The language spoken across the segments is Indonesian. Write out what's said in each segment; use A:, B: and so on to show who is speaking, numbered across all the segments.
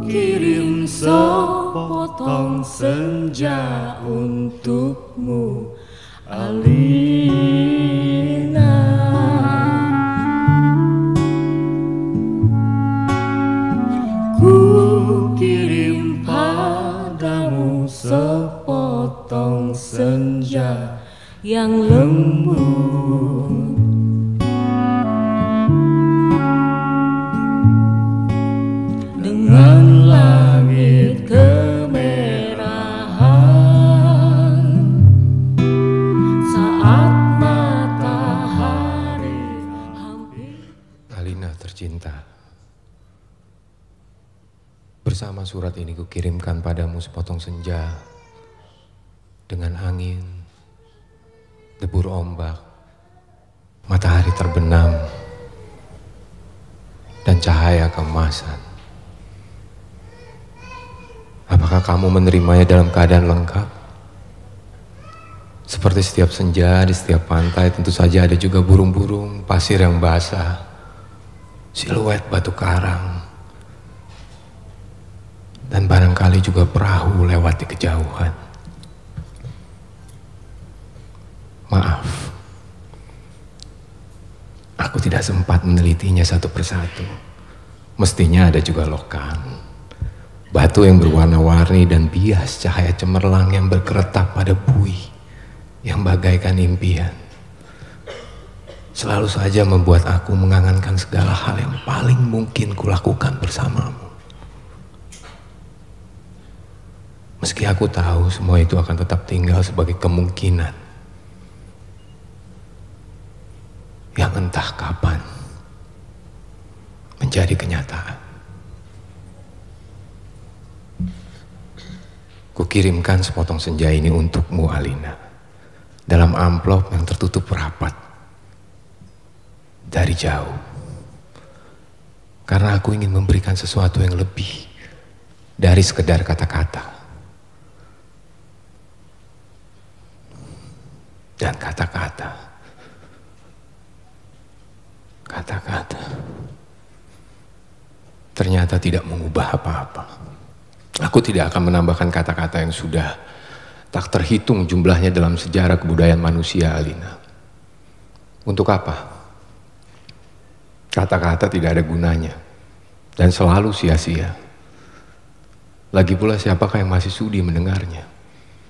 A: kirim sepotong senja untukmu, Alina. Ku kirim padamu sepotong senja yang lembut, dengan langit kemerahan saat matahari hampir.
B: Alina tercinta, bersama surat ini kukirimkan padamu sepotong senja dengan angin, debur ombak, matahari terbenam, dan cahaya keemasan. Apakah kamu menerimanya dalam keadaan lengkap? Seperti setiap senja di setiap pantai, tentu saja ada juga burung-burung, pasir yang basah, siluet batu karang, dan barangkali juga perahu lewat di kejauhan. Maaf, aku tidak sempat menelitinya satu persatu. Mestinya ada juga lokan, batu yang berwarna-warni dan bias cahaya cemerlang yang berkeretap pada buih yang bagaikan impian. Selalu saja membuat aku mengangankan segala hal yang paling mungkin kulakukan bersamamu. Meski aku tahu semua itu akan tetap tinggal sebagai kemungkinan yang entah kapan menjadi kenyataan. Kukirimkan sepotong senja ini untukmu, Alina, dalam amplop yang tertutup rapat dari jauh. Karena aku ingin memberikan sesuatu yang lebih dari sekedar kata-kata. Dan kata-kata ternyata tidak mengubah apa-apa. Aku tidak akan menambahkan kata-kata yang sudah tak terhitung jumlahnya dalam sejarah kebudayaan manusia, Alina. Untuk apa? Kata-kata tidak ada gunanya dan selalu sia-sia. Lagi pula siapakah yang masih sudi mendengarnya?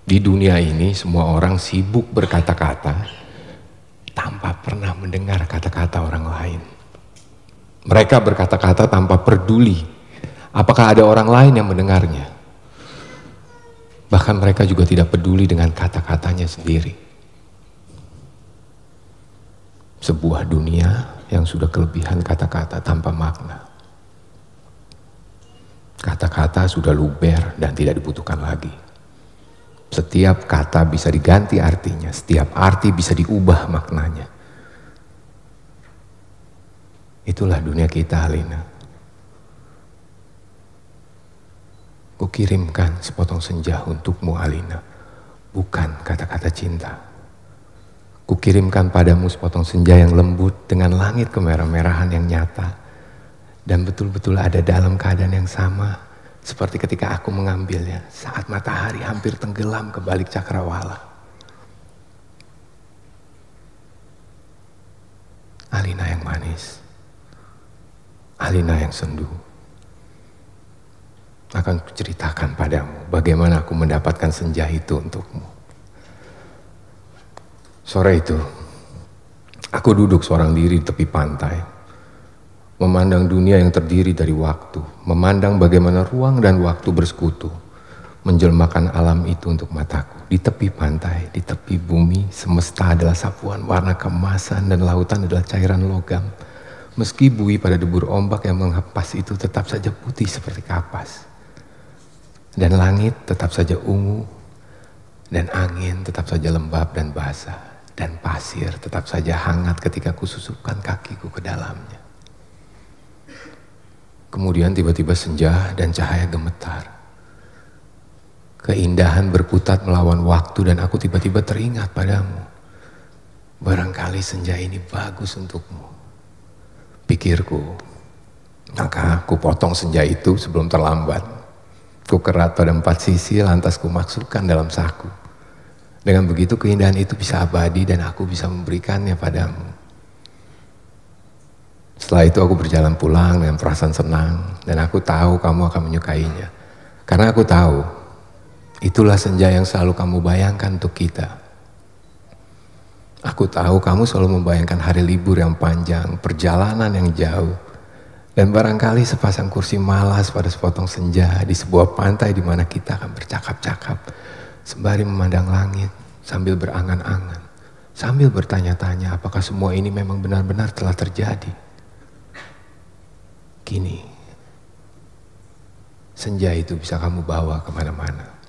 B: Di dunia ini semua orang sibuk berkata-kata tanpa pernah mendengar kata-kata orang lain. Mereka berkata-kata tanpa peduli apakah ada orang lain yang mendengarnya. Bahkan mereka juga tidak peduli dengan kata-katanya sendiri. Sebuah dunia yang sudah kelebihan kata-kata tanpa makna. Kata-kata sudah luber dan tidak dibutuhkan lagi. Setiap kata bisa diganti artinya, setiap arti bisa diubah maknanya. Itulah dunia kita, Alina. Kukirimkan sepotong senja untukmu, Alina, bukan kata-kata cinta. Kukirimkan padamu sepotong senja yang lembut dengan langit kemerah-merahan yang nyata dan betul-betul ada dalam keadaan yang sama seperti ketika aku mengambilnya saat matahari hampir tenggelam ke balik cakrawala. Alina yang manis, Alina yang sendu. Akan kuceritakan padamu bagaimana aku mendapatkan senja itu untukmu. Sore itu, aku duduk seorang diri di tepi pantai, memandang dunia yang terdiri dari waktu, memandang bagaimana ruang dan waktu bersekutu, menjelmakan alam itu untuk mataku. Di tepi pantai, di tepi bumi, semesta adalah sapuan warna keemasan dan lautan adalah cairan logam. Meski buih pada debur ombak yang menghempas itu tetap saja putih seperti kapas. Dan langit tetap saja ungu, dan angin tetap saja lembab dan basah, dan pasir tetap saja hangat ketika kususupkan kakiku ke dalamnya. Kemudian tiba-tiba senja dan cahaya gemetar. Keindahan berkutat melawan waktu dan aku tiba-tiba teringat padamu. Barangkali senja ini bagus untukmu. Pikirku, Maka aku potong senja itu sebelum terlambat. Ku kerat pada 4 sisi, lantas ku masukkan dalam saku. Dengan begitu keindahan itu bisa abadi dan aku bisa memberikannya padamu. Setelah itu aku berjalan pulang dengan perasaan senang dan aku tahu kamu akan menyukainya. Karena aku tahu itulah senja yang selalu kamu bayangkan untuk kita. Aku tahu kamu selalu membayangkan hari libur yang panjang, perjalanan yang jauh, dan barangkali sepasang kursi malas pada sepotong senja di sebuah pantai di mana kita akan bercakap-cakap sembari memandang langit sambil berangan-angan, sambil bertanya-tanya apakah semua ini memang benar-benar telah terjadi. Kini, senja itu bisa kamu bawa kemana-mana.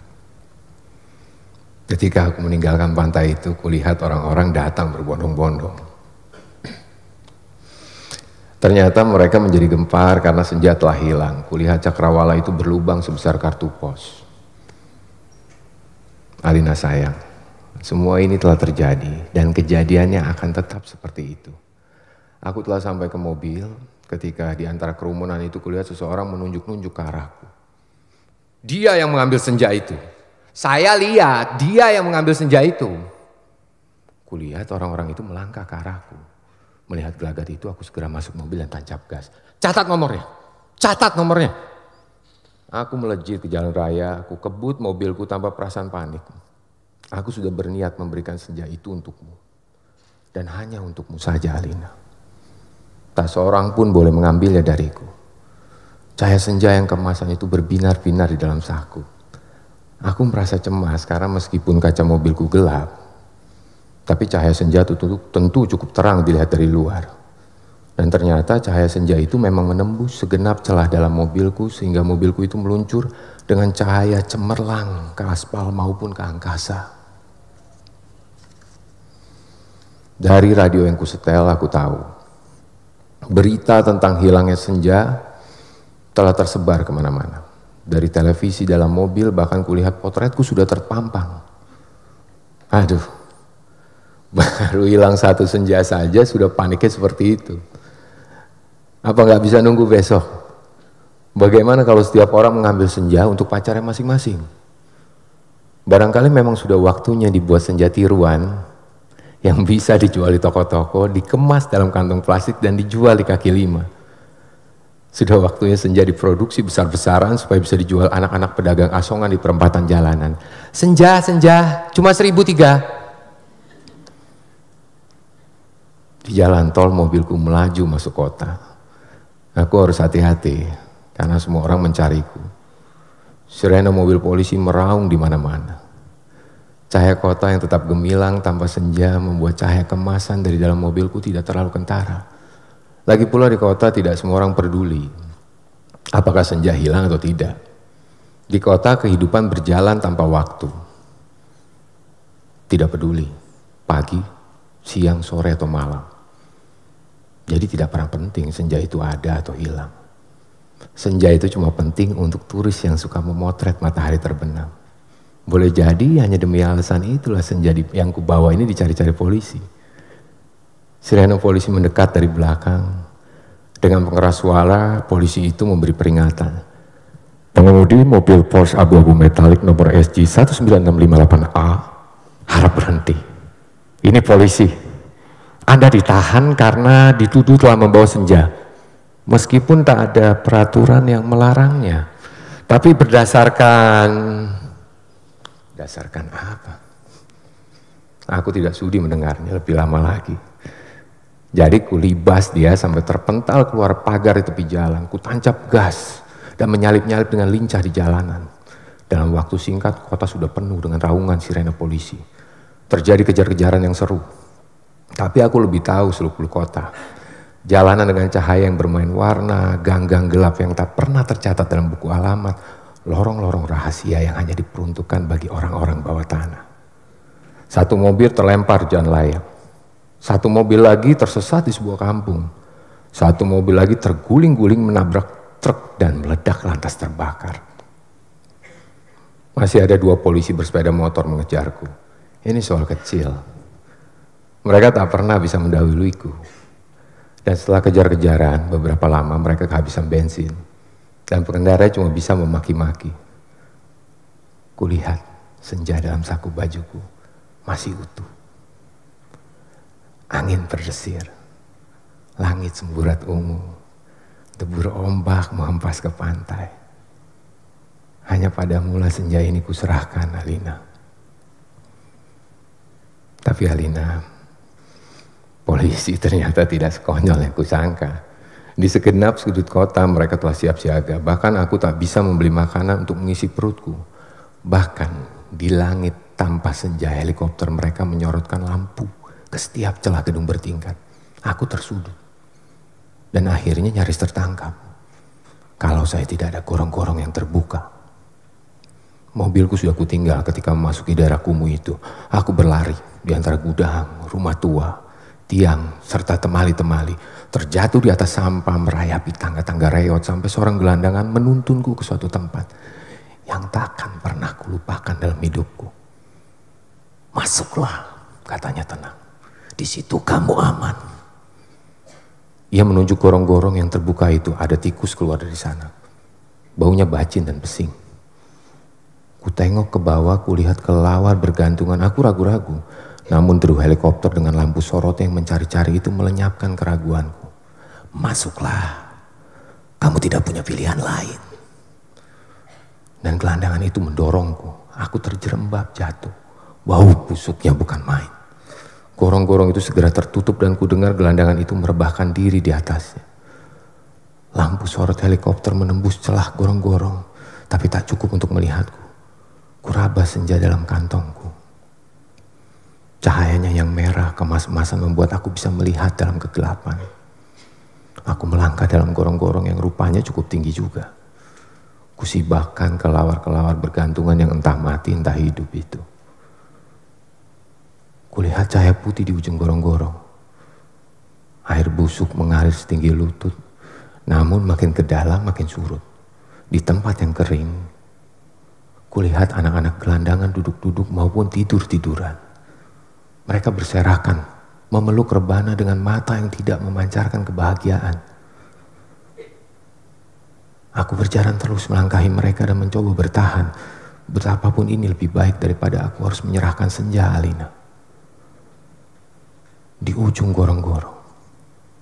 B: Ketika aku meninggalkan pantai itu, kulihat orang-orang datang berbondong-bondong. Ternyata mereka menjadi gempar karena senja telah hilang. Kulihat cakrawala itu berlubang sebesar kartu pos. Alina sayang, semua ini telah terjadi dan kejadiannya akan tetap seperti itu. Aku telah sampai ke mobil ketika di antara kerumunan itu kulihat seseorang menunjuk-nunjuk ke arahku. Dia yang mengambil senja itu. Saya lihat dia yang mengambil senja itu. Kulihat orang-orang itu melangkah ke arahku. Melihat gelagat itu aku segera masuk mobil dan tancap gas. Catat nomornya, catat nomornya. Aku melejit ke jalan raya, aku kebut mobilku tanpa perasaan panik. Aku sudah berniat memberikan senja itu untukmu. Dan hanya untukmu saja Alina. Tak seorang pun boleh mengambilnya dariku. Cahaya senja yang kemasan itu berbinar-binar di dalam saku. Aku merasa cemas karena meskipun kaca mobilku gelap, tapi cahaya senja itu tentu cukup terang dilihat dari luar. Dan ternyata cahaya senja itu memang menembus segenap celah dalam mobilku sehingga mobilku itu meluncur dengan cahaya cemerlang ke aspal maupun ke angkasa. Dari radio yang kusetel aku tahu, berita tentang hilangnya senja telah tersebar kemana-mana. Dari televisi dalam mobil bahkan kulihat potretku sudah terpampang. Aduh, baru hilang 1 senja saja sudah paniknya seperti itu. Apa nggak bisa nunggu besok? Bagaimana kalau setiap orang mengambil senja untuk pacarnya masing-masing? Barangkali memang sudah waktunya dibuat senja tiruan yang bisa dijual di toko-toko, dikemas dalam kantong plastik dan dijual di kaki lima. Sudah waktunya senja diproduksi besar-besaran supaya bisa dijual anak-anak pedagang asongan di perempatan jalanan. Senja, senja, cuma 1.003. Di jalan tol mobilku melaju masuk kota. Aku harus hati-hati karena semua orang mencariku. Sirene mobil polisi meraung di mana-mana. Cahaya kota yang tetap gemilang tanpa senja membuat cahaya kemasan dari dalam mobilku tidak terlalu kentara. Lagi pula di kota tidak semua orang peduli apakah senja hilang atau tidak. Di kota kehidupan berjalan tanpa waktu. Tidak peduli pagi, siang, sore atau malam. Jadi tidak pernah penting senja itu ada atau hilang. Senja itu cuma penting untuk turis yang suka memotret matahari terbenam. Boleh jadi hanya demi alasan itulah senja yang kubawa ini dicari-cari polisi. Sirene polisi mendekat dari belakang. Dengan pengeras suara, polisi itu memberi peringatan. Pengemudi mobil Porsche abu-abu metalik nomor SG 19658A harap berhenti. Ini polisi. Anda ditahan karena dituduh telah membawa senja. Meskipun tak ada peraturan yang melarangnya. Tapi berdasarkan apa? Aku tidak sudi mendengarnya lebih lama lagi. Jadi kulibas dia sampai terpental keluar pagar di tepi jalan. Kutancap gas dan menyalip-nyalip dengan lincah di jalanan. Dalam waktu singkat kota sudah penuh dengan raungan sirene polisi. Terjadi kejar-kejaran yang seru. Tapi aku lebih tahu seluk-beluk kota. Jalanan dengan cahaya yang bermain warna, gang-gang gelap yang tak pernah tercatat dalam buku alamat, lorong-lorong rahasia yang hanya diperuntukkan bagi orang-orang bawah tanah. Satu mobil terlempar jalan layang. Satu mobil lagi tersesat di sebuah kampung. Satu mobil lagi terguling-guling menabrak truk dan meledak lantas terbakar. Masih ada 2 polisi bersepeda motor mengejarku. Ini soal kecil. Mereka tak pernah bisa mendahuluiku. Dan setelah kejar-kejaran, beberapa lama mereka kehabisan bensin. Dan pengendara cuma bisa memaki-maki. Kulihat senja dalam saku bajuku masih utuh. Angin berdesir, langit semburat ungu, debur ombak menghempas ke pantai. Hanya padamulah senja ini kuserahkan, Alina. Tapi Alina, polisi ternyata tidak sekonyol yang kusangka. Di segenap sudut kota mereka telah siap siaga. Bahkan aku tak bisa membeli makanan untuk mengisi perutku. Bahkan di langit tanpa senja helikopter mereka menyorotkan lampu ke setiap celah gedung bertingkat. Aku tersudut. Dan akhirnya nyaris tertangkap. Kalau saya tidak ada gorong-gorong yang terbuka. Mobilku sudah kutinggal ketika memasuki daerah kumuh itu. Aku berlari di antara gudang, rumah tua, tiang, serta temali-temali. Terjatuh di atas sampah, merayapi tangga-tangga reot sampai seorang gelandangan menuntunku ke suatu tempat yang takkan pernah kulupakan dalam hidupku. Masuklah, katanya tenang. Di situ kamu aman. Ia menunjuk gorong-gorong yang terbuka itu. Ada tikus keluar dari sana. Baunya bacin dan pesing. Kutengok ke bawah, kulihat kelawar bergantungan. Aku ragu-ragu. Namun deru helikopter dengan lampu sorot yang mencari-cari itu melenyapkan keraguanku. Masuklah. Kamu tidak punya pilihan lain. Dan gelandangan itu mendorongku. Aku terjerembab jatuh. Bau busuknya bukan main. Gorong-gorong itu segera tertutup dan kudengar gelandangan itu merebahkan diri di atasnya. Lampu sorot helikopter menembus celah gorong-gorong. Tapi tak cukup untuk melihatku. Kuraba senja dalam kantongku. Cahayanya yang merah kemas-emasan membuat aku bisa melihat dalam kegelapan. Aku melangkah dalam gorong-gorong yang rupanya cukup tinggi juga. Kusibakkan kelawar-kelawar bergantungan yang entah mati entah hidup itu. Kulihat cahaya putih di ujung gorong-gorong. Air busuk mengalir setinggi lutut, namun makin ke dalam makin surut. Di tempat yang kering, kulihat anak-anak gelandangan duduk-duduk maupun tidur-tiduran. Mereka berserakan, memeluk rebana dengan mata yang tidak memancarkan kebahagiaan. Aku berjalan terus melangkahi mereka dan mencoba bertahan. Betapapun ini lebih baik daripada aku harus menyerahkan senja, Alina. Di ujung gorong-gorong,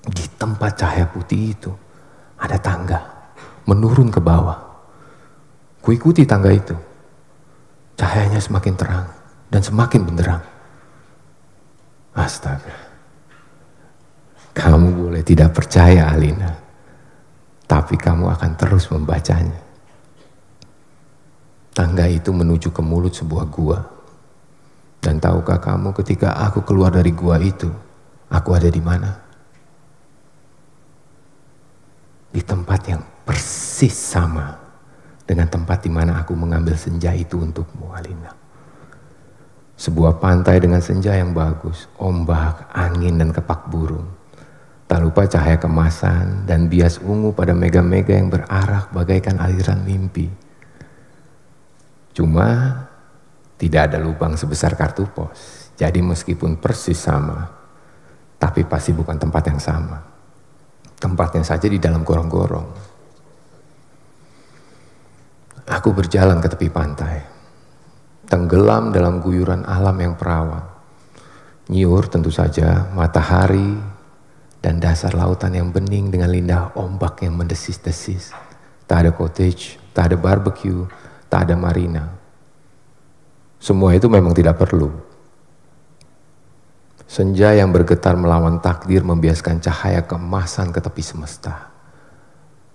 B: di tempat cahaya putih itu, ada tangga menurun ke bawah. Kuikuti tangga itu. Cahayanya semakin terang dan semakin benderang. Astaga. Kamu boleh tidak percaya, Alina. Tapi kamu akan terus membacanya. Tangga itu menuju ke mulut sebuah gua. Dan tahukah kamu ketika aku keluar dari gua itu, aku ada di mana? Di tempat yang persis sama dengan tempat di mana aku mengambil senja itu untukmu, Alina. Sebuah pantai dengan senja yang bagus, ombak, angin dan kepak burung. Tak lupa cahaya kemasan dan bias ungu pada mega-mega yang berarak bagaikan aliran mimpi. Cuma tidak ada lubang sebesar kartu pos. Jadi meskipun persis sama, tapi pasti bukan tempat yang sama. Tempatnya saja di dalam gorong-gorong. Aku berjalan ke tepi pantai, tenggelam dalam guyuran alam yang perawan. Nyiur tentu saja, matahari, dan dasar lautan yang bening dengan lidah ombak yang mendesis-desis. Tak ada cottage, tak ada barbecue, tak ada marina. Semua itu memang tidak perlu. Senja yang bergetar melawan takdir membiaskan cahaya keemasan ke tepi semesta.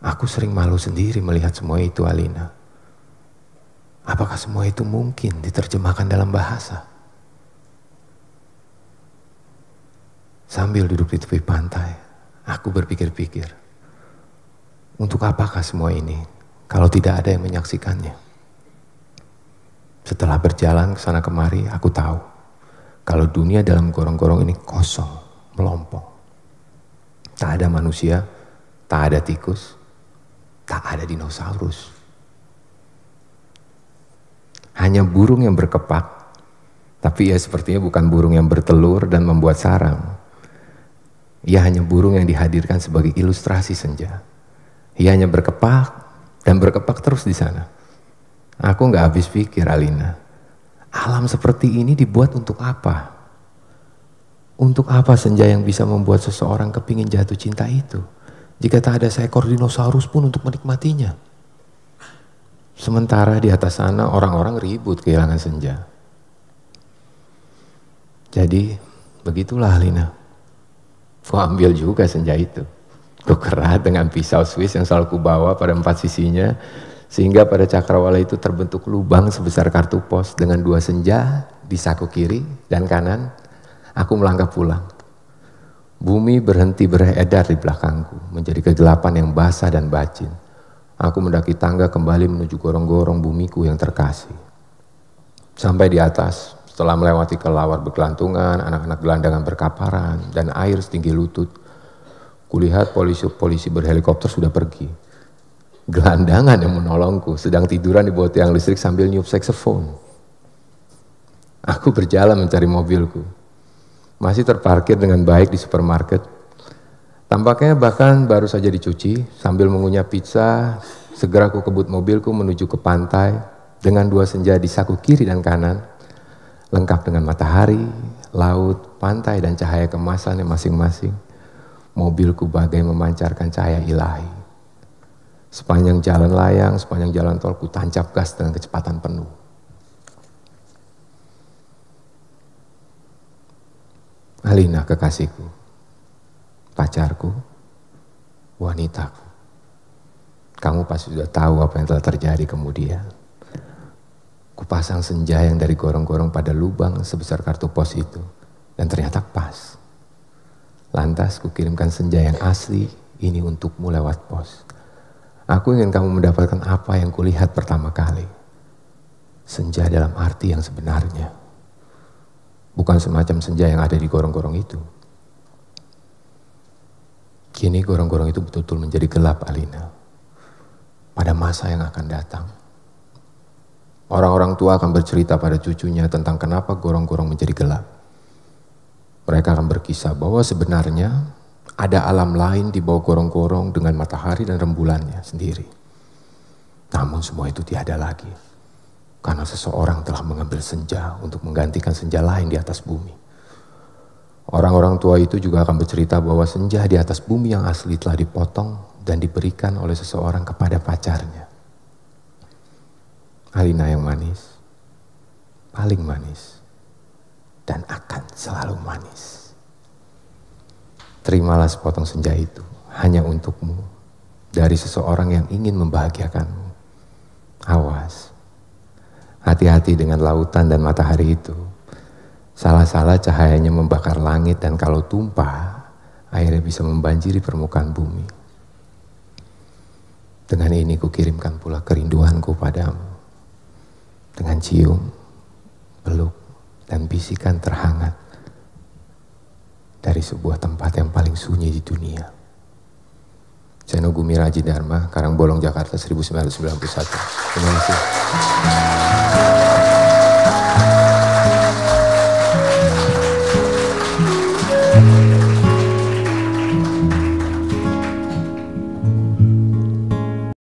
B: Aku sering malu sendiri melihat semua itu, Alina. Apakah semua itu mungkin diterjemahkan dalam bahasa? Sambil duduk di tepi pantai, aku berpikir-pikir, untuk apakah semua ini kalau tidak ada yang menyaksikannya? Setelah berjalan ke sana kemari, aku tahu kalau dunia dalam gorong-gorong ini kosong, melompong. Tak ada manusia, tak ada tikus, tak ada dinosaurus. Hanya burung yang berkepak, tapi ya sepertinya bukan burung yang bertelur dan membuat sarang. Ia hanya burung yang dihadirkan sebagai ilustrasi senja. Ia hanya berkepak dan berkepak terus di sana. Aku nggak habis pikir, Alina. Alam seperti ini dibuat untuk apa? Untuk apa senja yang bisa membuat seseorang kepingin jatuh cinta itu? Jika tak ada seekor dinosaurus pun untuk menikmatinya. Sementara di atas sana orang-orang ribut kehilangan senja. Jadi begitulah, Alina. Ku ambil juga senja itu. Ku kerat dengan pisau Swiss yang selalu ku bawa pada 4 sisinya. Sehingga pada cakrawala itu terbentuk lubang sebesar kartu pos dengan 2 senja di saku kiri dan kanan. Aku melangkah pulang. Bumi berhenti beredar di belakangku, menjadi kegelapan yang basah dan bacin. Aku mendaki tangga kembali menuju gorong-gorong bumiku yang terkasih. Sampai di atas, setelah melewati kelawar berkelantungan, anak-anak gelandangan berkaparan, dan air setinggi lutut, kulihat polisi berhelikopter sudah pergi. Gelandangan yang menolongku sedang tiduran di bawah tiang listrik sambil niup saksofon. Aku berjalan mencari mobilku. Masih terparkir dengan baik di supermarket. Tampaknya bahkan baru saja dicuci. Sambil mengunyah pizza, segera aku kebut mobilku menuju ke pantai dengan 2 senja di saku kiri dan kanan, lengkap dengan matahari, laut, pantai, dan cahaya kemasannya masing-masing. Mobilku bagai memancarkan cahaya ilahi. Sepanjang jalan layang, sepanjang jalan tol, ku tancap gas dengan kecepatan penuh. Alina, kekasihku, pacarku, wanitaku. Kamu pasti sudah tahu apa yang telah terjadi kemudian. Kupasang senja yang dari gorong-gorong pada lubang sebesar kartu pos itu, dan ternyata pas. Lantas kukirimkan senja yang asli ini untukmu lewat pos. Aku ingin kamu mendapatkan apa yang kulihat pertama kali. Senja dalam arti yang sebenarnya. Bukan semacam senja yang ada di gorong-gorong itu. Kini gorong-gorong itu betul-betul menjadi gelap, Alina. Pada masa yang akan datang. Orang-orang tua akan bercerita pada cucunya tentang kenapa gorong-gorong menjadi gelap. Mereka akan berkisah bahwa sebenarnya ada alam lain di bawah gorong-gorong dengan matahari dan rembulannya sendiri. Namun semua itu tiada lagi. Karena seseorang telah mengambil senja untuk menggantikan senja lain di atas bumi. Orang-orang tua itu juga akan bercerita bahwa senja di atas bumi yang asli telah dipotong dan diberikan oleh seseorang kepada pacarnya. Alina yang manis, paling manis, dan akan selalu manis. Terimalah sepotong senja itu hanya untukmu dari seseorang yang ingin membahagiakanmu. Awas, hati-hati dengan lautan dan matahari itu. Salah-salah cahayanya membakar langit dan kalau tumpah, airnya bisa membanjiri permukaan bumi. Dengan ini kukirimkan pula kerinduanku padamu. Dengan cium, peluk, dan bisikan terhangat dari sebuah tempat yang paling sunyi di dunia. Seno Gumiraji Dharma, Karangbolong, Jakarta 1991. Terima kasih.